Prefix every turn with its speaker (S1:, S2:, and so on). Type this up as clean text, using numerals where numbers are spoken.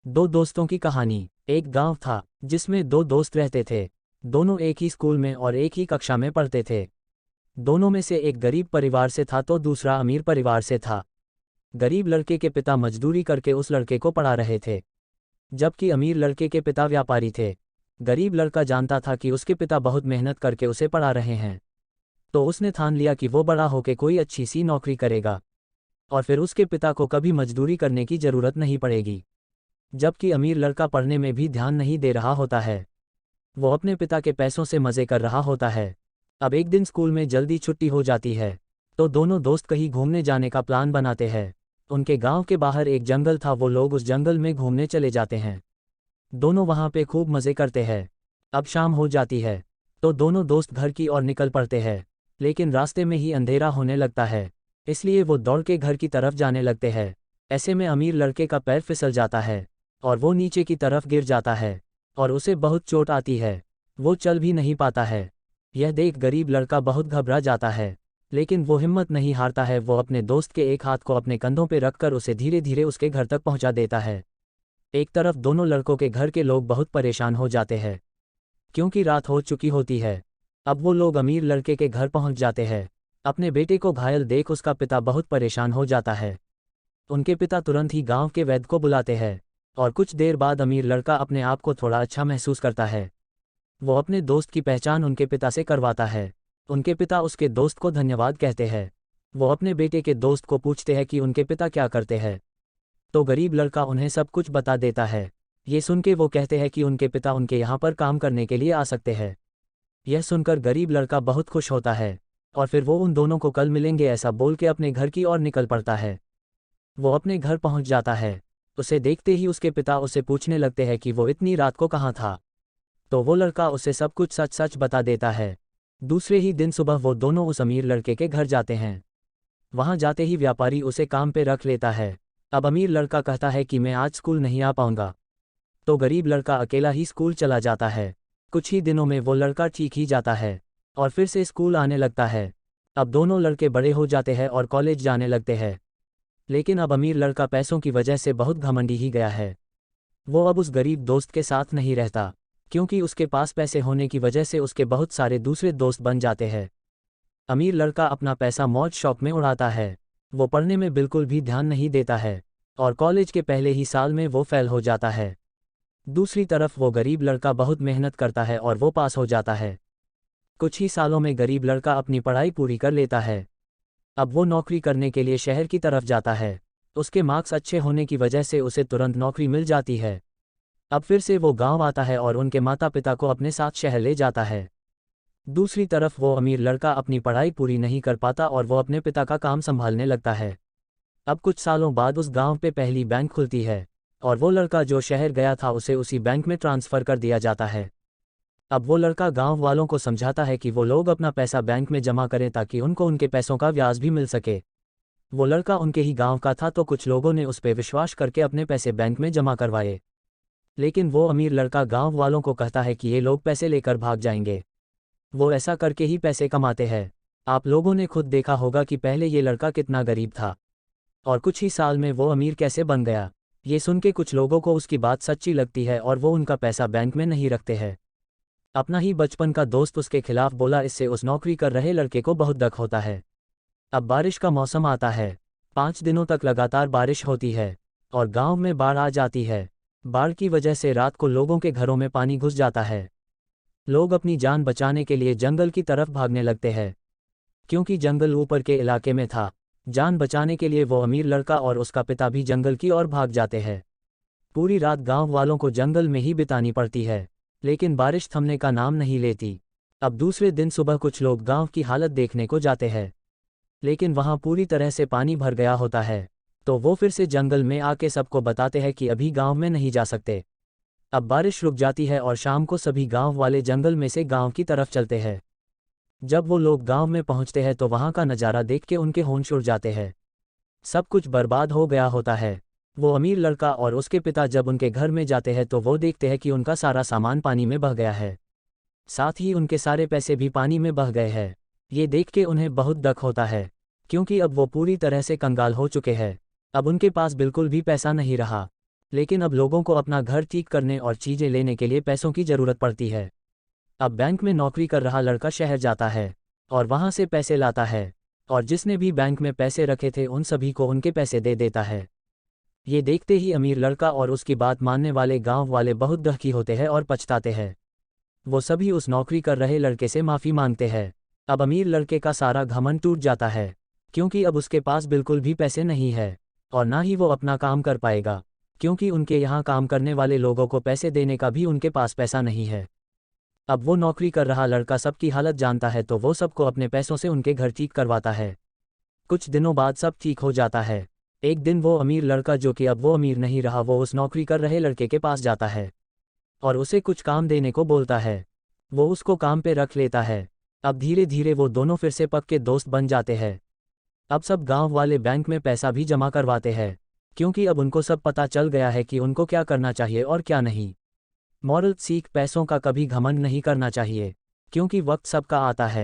S1: दो दोस्तों की कहानी। एक गांव था जिसमें दो दोस्त रहते थे। दोनों एक ही स्कूल में और एक ही कक्षा में पढ़ते थे। दोनों में से एक गरीब परिवार से था तो दूसरा अमीर परिवार से था। गरीब लड़के के पिता मजदूरी करके उस लड़के को पढ़ा रहे थे, जबकि अमीर लड़के के पिता व्यापारी थे। गरीब लड़का जानता था कि उसके पिता बहुत मेहनत करके उसे पढ़ा रहे हैं, तो उसने ठान लिया कि वो बड़ा होकर कोई अच्छी सी नौकरी करेगा और फिर उसके पिता को कभी मजदूरी करने की ज़रूरत नहीं पड़ेगी। जबकि अमीर लड़का पढ़ने में भी ध्यान नहीं दे रहा होता है, वो अपने पिता के पैसों से मज़े कर रहा होता है। अब एक दिन स्कूल में जल्दी छुट्टी हो जाती है, तो दोनों दोस्त कहीं घूमने जाने का प्लान बनाते हैं। उनके गांव के बाहर एक जंगल था, वो लोग उस जंगल में घूमने चले जाते हैं। दोनों वहां पे खूब मज़े करते हैं। अब शाम हो जाती है, तो दोनों दोस्त घर की ओर निकल पड़ते हैं, लेकिन रास्ते में ही अंधेरा होने लगता है, इसलिए वो दौड़ के घर की तरफ जाने लगते हैं। ऐसे में अमीर लड़के का पैर फिसल जाता है और वो नीचे की तरफ गिर जाता है और उसे बहुत चोट आती है। वो चल भी नहीं पाता है। यह देख गरीब लड़का बहुत घबरा जाता है, लेकिन वो हिम्मत नहीं हारता है। वो अपने दोस्त के एक हाथ को अपने कंधों पर रखकर उसे धीरे धीरे उसके घर तक पहुंचा देता है। एक तरफ दोनों लड़कों के घर के लोग बहुत परेशान हो जाते हैं, क्योंकि रात हो चुकी होती है। अब वो लोग अमीर लड़के के घर पहुंच जाते हैं। अपने बेटे को घायल देख उसका पिता बहुत परेशान हो जाता है। उनके पिता तुरंत ही गांव के वैद्य को बुलाते हैं और कुछ देर बाद अमीर लड़का अपने आप को थोड़ा अच्छा महसूस करता है। वो अपने दोस्त की पहचान उनके पिता से करवाता है। उनके पिता उसके दोस्त को धन्यवाद कहते हैं। वो अपने बेटे के दोस्त को पूछते हैं कि उनके पिता क्या करते हैं, तो गरीब लड़का उन्हें सब कुछ बता देता है। ये सुन के वो कहते हैं कि उनके पिता उनके यहाँ पर काम करने के लिए आ सकते हैं। यह सुनकर गरीब लड़का बहुत खुश होता है और फिर वो उन दोनों को कल मिलेंगे ऐसा बोल के अपने घर की ओर निकल पड़ता है। वो अपने घर पहुंच जाता है। उसे देखते ही उसके पिता उसे पूछने लगते हैं कि वो इतनी रात को कहाँ था, तो वो लड़का उसे सब कुछ सच सच बता देता है। दूसरे ही दिन सुबह वो दोनों उस अमीर लड़के के घर जाते हैं। वहां जाते ही व्यापारी उसे काम पे रख लेता है। अब अमीर लड़का कहता है कि मैं आज स्कूल नहीं आ पाऊंगा, तो गरीब लड़का अकेला ही स्कूल चला जाता है। कुछ ही दिनों में वो लड़का ठीक ही जाता है और फिर से स्कूल आने लगता है। अब दोनों लड़के बड़े हो जाते हैं और कॉलेज जाने लगते हैं, लेकिन अब अमीर लड़का पैसों की वजह से बहुत घमंडी ही गया है। वो अब उस गरीब दोस्त के साथ नहीं रहता, क्योंकि उसके पास पैसे होने की वजह से उसके बहुत सारे दूसरे दोस्त बन जाते हैं। अमीर लड़का अपना पैसा मौज शौक में उड़ाता है। वो पढ़ने में बिल्कुल भी ध्यान नहीं देता है और कॉलेज के पहले ही साल में वो फेल हो जाता है। दूसरी तरफ वो गरीब लड़का बहुत मेहनत करता है और वो पास हो जाता है। कुछ ही सालों में गरीब लड़का अपनी पढ़ाई पूरी कर लेता है। अब वो नौकरी करने के लिए शहर की तरफ जाता है। उसके मार्क्स अच्छे होने की वजह से उसे तुरंत नौकरी मिल जाती है। अब फिर से वो गांव आता है और उनके माता पिता को अपने साथ शहर ले जाता है। दूसरी तरफ वो अमीर लड़का अपनी पढ़ाई पूरी नहीं कर पाता और वो अपने पिता का काम संभालने लगता है। अब कुछ सालों बाद उस गांव पे पहली बैंक खुलती है और वो लड़का जो शहर गया था उसे उसी बैंक में ट्रांसफ़र कर दिया जाता है। अब वो लड़का गांव वालों को समझाता है कि वो लोग अपना पैसा बैंक में जमा करें ताकि उनको उनके पैसों का ब्याज भी मिल सके। वो लड़का उनके ही गांव का था, तो कुछ लोगों ने उस पर विश्वास करके अपने पैसे बैंक में जमा करवाए। लेकिन वो अमीर लड़का गांव वालों को कहता है कि ये लोग पैसे लेकर भाग जाएंगे। वो ऐसा करके ही पैसे कमाते हैं। आप लोगों ने खुद देखा होगा कि पहले ये लड़का कितना गरीब था और कुछ ही साल में वो अमीर कैसे बन गया। ये सुन के कुछ लोगों को उसकी बात सच्ची लगती है और वो उनका पैसा बैंक में नहीं रखते हैं। अपना ही बचपन का दोस्त उसके खिलाफ बोला, इससे उस नौकरी कर रहे लड़के को बहुत दुख होता है। अब बारिश का मौसम आता है। 5 दिनों तक लगातार बारिश होती है और गांव में बाढ़ आ जाती है। बाढ़ की वजह से रात को लोगों के घरों में पानी घुस जाता है। लोग अपनी जान बचाने के लिए जंगल की तरफ भागने लगते हैं, क्योंकि जंगल ऊपर के इलाके में था। जान बचाने के लिए वो अमीर लड़का और उसका पिता भी जंगल की ओर भाग जाते हैं। पूरी रात गांव वालों को जंगल में ही बितानी पड़ती है, लेकिन बारिश थमने का नाम नहीं लेती। अब दूसरे दिन सुबह कुछ लोग गांव की हालत देखने को जाते हैं, लेकिन वहां पूरी तरह से पानी भर गया होता है। तो वो फिर से जंगल में आके सबको बताते हैं कि अभी गांव में नहीं जा सकते। अब बारिश रुक जाती है और शाम को सभी गांव वाले जंगल में से गांव की तरफ चलते हैं। जब वो लोग गांव में पहुंचते हैं तो वहां का नज़ारा देख के उनके होश उड़ जाते हैं। सब कुछ बर्बाद हो गया होता है। वो अमीर लड़का और उसके पिता जब उनके घर में जाते हैं तो वो देखते हैं कि उनका सारा सामान पानी में बह गया है, साथ ही उनके सारे पैसे भी पानी में बह गए हैं। ये देख के उन्हें बहुत दुख होता है, क्योंकि अब वो पूरी तरह से कंगाल हो चुके हैं। अब उनके पास बिल्कुल भी पैसा नहीं रहा। लेकिन अब लोगों को अपना घर ठीक करने और चीज़ें लेने के लिए पैसों की ज़रूरत पड़ती है। अब बैंक में नौकरी कर रहा लड़का शहर जाता है और वहाँ से पैसे लाता है, और जिसने भी बैंक में पैसे रखे थे उन सभी को उनके पैसे दे देता है। ये देखते ही अमीर लड़का और उसकी बात मानने वाले गांव वाले बहुत दुखी होते हैं और पछताते हैं। वो सभी उस नौकरी कर रहे लड़के से माफ़ी मांगते हैं। अब अमीर लड़के का सारा घमंड टूट जाता है, क्योंकि अब उसके पास बिल्कुल भी पैसे नहीं है, और ना ही वो अपना काम कर पाएगा, क्योंकि उनके यहाँ काम करने वाले लोगों को पैसे देने का भी उनके पास पैसा नहीं है। अब वो नौकरी कर रहा लड़का सबकी हालत जानता है, तो वो सबको अपने पैसों से उनके घर ठीक करवाता है। कुछ दिनों बाद सब ठीक हो जाता है। एक दिन वो अमीर लड़का, जो कि अब वो अमीर नहीं रहा, वो उस नौकरी कर रहे लड़के के पास जाता है और उसे कुछ काम देने को बोलता है। वो उसको काम पे रख लेता है। अब धीरे धीरे वो दोनों फिर से पक्के दोस्त बन जाते हैं। अब सब गांव वाले बैंक में पैसा भी जमा करवाते हैं, क्योंकि अब उनको सब पता चल गया है कि उनको क्या करना चाहिए और क्या नहीं। मॉरल सीख: पैसों का कभी घमंड नहीं करना चाहिए, क्योंकि वक्त सबका आता है।